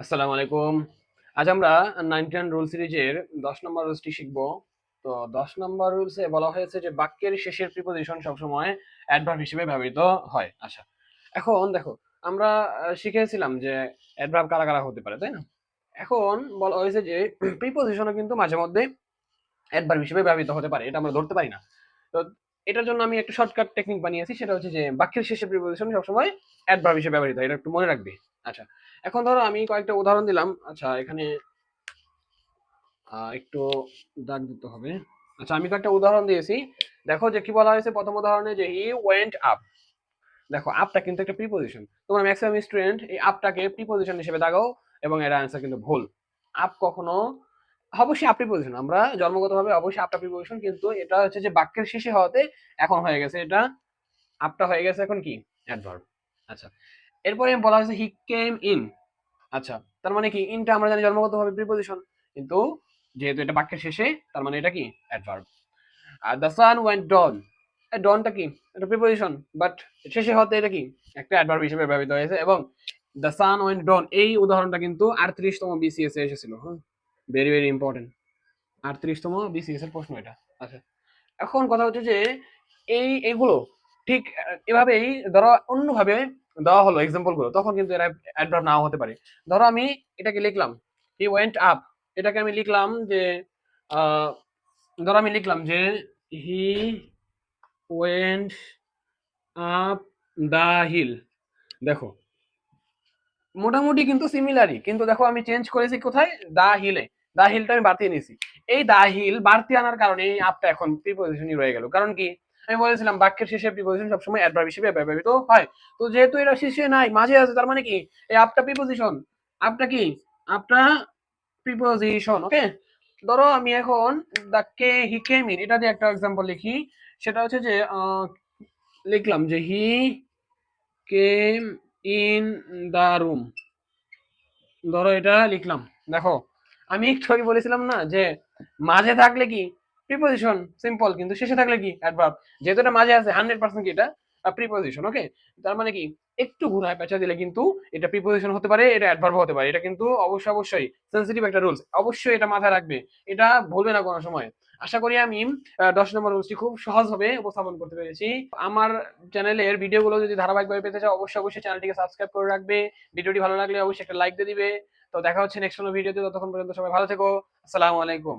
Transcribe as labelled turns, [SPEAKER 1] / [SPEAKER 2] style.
[SPEAKER 1] আসসালামু আলাইকুম। আজ আমরা 9 রুল সিরিজের 10 নম্বর রুলসটি শিখব। তো 10 নম্বর রুলসে বলা হয়েছে যে বাক্যের শেষের প্রিপোজিশন সবসময় অ্যাডভার্ব হিসেবে ব্যবহৃত হয়। আচ্ছা, এখন দেখো আমরা শিখেছিলাম যে অ্যাডভার্ব কারা কারা হতে পারে, তাই না? এখন বলা হয়েছে যে প্রিপোজিশনও কিন্তু মাঝে মধ্যে অ্যাডভার্ব হিসেবে ব্যবহৃত হতে পারে, এটা আমরা ধরতে পারি না। তো এটার জন্য আমি একটা শর্টকাট টেকনিক বানিয়েছি, সেটা হচ্ছে যে বাক্যের শেষে প্রিপোজিশন সবসময় অ্যাডভার্ব হিসেবে ব্যবহৃত হয়, এটা একটু মনে রাখবে। আচ্ছা, এখন ধরো আমি কয়েকটা উদাহরণ দিলাম। আচ্ছা, এখানে একটু দাগ দিতে হবে। আচ্ছা, আমি কয়েকটা উদাহরণ দিয়েছি। দেখো যে কি বলা হয়েছে প্রথম উদাহরণে, যে হি ওয়েন্ট আপ। দেখো আপটা কিন্তু একটা প্রিপোজিশন, তোমরা ম্যাক্সিমাম স্টুডেন্ট এই আপটাকে প্রিপোজিশন হিসেবে দাগাও এবং এর আনসার কিন্তু ভুল। আপ কখনো, অবশ্যই আপ প্রিপোজিশন, আমরা জন্মগতভাবে অবশ্যই আপটা প্রিপোজিশন, কিন্তু এটা হচ্ছে যে বাক্যের শেষে হওয়াতে এখন হয়ে গেছে এটা, আপটা হয়ে গেছে এখন কি, অ্যাডভার্ব। আচ্ছা, এরপরে বলা হয়েছে হি কেম ইন। আচ্ছা, তার মানে কি, ইনটা আমরা জানি জন্মগতভাবে প্রিপোজিশন, কিন্তু যেহেতু এটা বাক্যের শেষে, তার মানে এটা কি, অ্যাডভার্ব। আর দ্য সান ওয়েন্ট ডন, ডনটা কি, এটা প্রিপোজিশন, বাট শেষে হতে এটা কি, একটা অ্যাডভার্ব হিসেবে ব্যবহৃত হয়েছে। এবং দ্য সান ওয়েন্ট ডন এই উদাহরণটা কিন্তু 38তম বিসিএস এ এসেছিল। হ্যাঁ, ভেরি ভেরি ইম্পর্টেন্ট, 38তম বিসিএস এর প্রশ্ন এটা। আচ্ছা, এখন কথা হচ্ছে যে এইগুলো ঠিক এভাবেই ধরো অন্যভাবে দেওয়া হলো এক্সাম্পল গুলো, তখন কিন্তু এরা অ্যাডভার্ব নাও হতে পারে। ধরো আমি এটাকে লিখলাম হি ওয়েন্ট আপ, এটাকে আমি লিখলাম যে আহ, ধরো আমি লিখলাম যে he went up the hill. দেখো মোটামুটি কিন্তু সিমিলারই, কিন্তু দেখো আমি চেঞ্জ করেছি কোথায়, দা হিলে। দা হিলটা আমি বাতিয়ে নিয়েছি। এই দা হিল বাড়তি আনার কারণে এই আপটা এখন প্রিপোজিশনই রয়ে গেল। কারণ কি, আমি বলেছিলাম বাক্যের শেষে প্রিপোজিশন সবসময় অ্যাডভার্ব হিসেবে ব্যবহৃত হয়। তো যেহেতু এটা শেষে নাই, মাঝে আছে, তার মানে কি, এই আপটা প্রিপোজিশন। আপটা কি, আপটা প্রিপোজিশন। ওকে, ধরো আমি এখন দা কে হি কেম ইন, এটা দিয়ে একটা এক্সাম্পল লিখি। সেটা হচ্ছে যে লিখলাম যে হি কেম ইন দা রুম। ধরো এটা লিখলাম। দেখো আমি একটু আগে বলেছিলাম না যে মাঝে থাকলে কি প্রিপোজিশন সিম্পল, কিন্তু শেষে থাকলে কি অ্যাডভার্ব। যেহেতু এটা মাঝে আছে 100% কি এটা প্রিপোজিশন। ওকে, তার মানে কি, একটু ঘুরায় পেঁচা দিলে কিন্তু এটা প্রিপোজিশন হতে পারে, এটা অ্যাডভার্ব হতে পারে। এটা কিন্তু অবশ্যই অবশ্যই সেন্সিটিভ একটা রুলস, অবশ্যই এটা মাথায় রাখবে, এটা ভুলবে না কোনো সময়। আশা করি আমি 10 নম্বর রুলসটি খুব সহজভাবে উপস্থাপন করতে পেরেছি। আমার চ্যানেলের ভিডিওগুলো যদি ধারাবাহিকভাবে পেতে চাও, অবশ্যই অবশ্যই চ্যানেলটিকে সাবস্ক্রাইব করে রাখবে। ভিডিওটি ভালো লাগলে অবশ্যই একটা লাইক দিয়ে দিবে। তো দেখা হচ্ছে নেক্সট কোনো ভিডিওতে, ততক্ষণ পর্যন্ত সবাই ভালো থেকো। আসসালামু আলাইকুম।